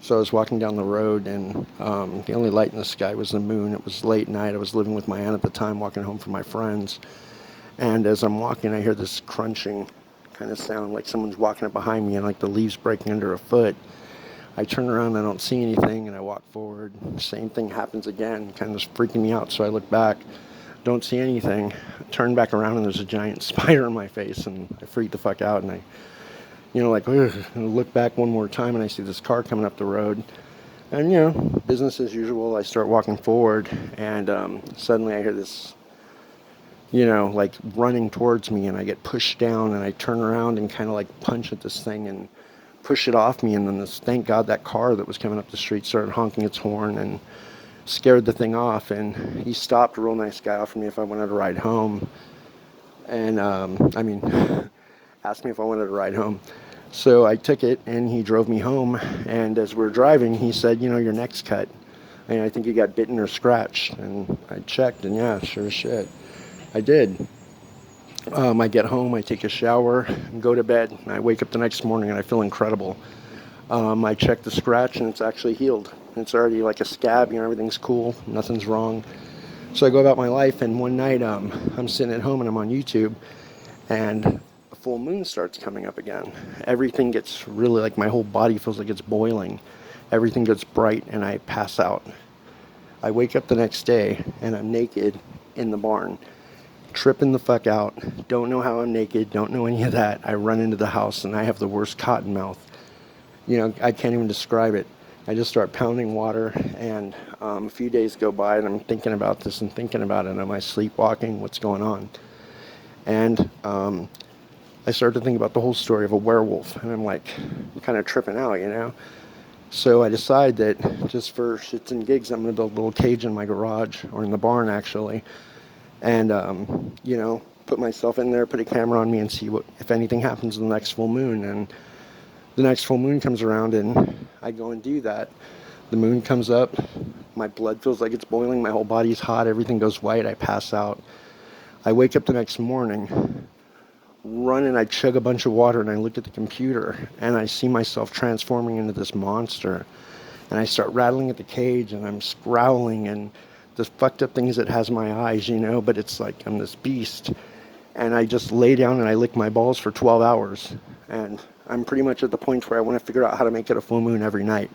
So I was walking down the road, and the only light in the sky was the moon. It was late night. I was living with my aunt at the time, walking home from my friends. And as I'm walking, I hear this crunching kind of sound, like someone's walking up behind me, and like the leaves breaking under a foot. I turn around, I don't see anything, and I walk forward. Same thing happens again, kind of freaking me out. So I look back, don't see anything. Turn back around, and there's a giant spider in my face, and I freak the fuck out. And I, like, ugh, and I look back one more time, and I see this car coming up the road. And, business as usual. I start walking forward, and suddenly I hear this, like running towards me, and I get pushed down, and I turn around and kind of like punch at this thing and push it off me. And then thank God, that car that was coming up the street started honking its horn and scared the thing off. And he stopped, a real nice guy, offered me if I wanted to ride home. And, asked me if I wanted to ride home. So I took it, and he drove me home. And as we were driving, he said, your neck's cut. And I think you got bitten or scratched. And I checked, and yeah, sure as shit, I did. I get home, I take a shower, and go to bed. And I wake up the next morning, and I feel incredible. I check the scratch, and it's actually healed. It's already like a scab, everything's cool, nothing's wrong. So I go about my life, and one night I'm sitting at home, and I'm on YouTube, and a full moon starts coming up again. Everything gets really, like, my whole body feels like it's boiling. Everything gets bright, and I pass out. I wake up the next day, and I'm naked in the barn, tripping the fuck out. Don't know how I'm naked, don't know any of that. I run into the house, and I have the worst cotton mouth. I can't even describe it. I just start pounding water, and a few days go by, and I'm thinking about this and thinking about it. Am I sleepwalking? What's going on? And I start to think about the whole story of a werewolf, and I'm like kind of tripping out. So I decide that just for shits and gigs, I'm going to build a little cage in my garage, or in the barn actually, and put myself in there, put a camera on me, and see if anything happens in the next full moon. And the next full moon comes around, and I go and do that. The moon comes up, my blood feels like it's boiling, my whole body's hot, everything goes white, I pass out. I wake up the next morning, run, and I chug a bunch of water, and I look at the computer, and I see myself transforming into this monster. And I start rattling at the cage, and I'm growling, and the fucked up things that has my eyes, but it's like I'm this beast. And I just lay down, and I lick my balls for 12 hours. And I'm pretty much at the point where I want to figure out how to make it a full moon every night.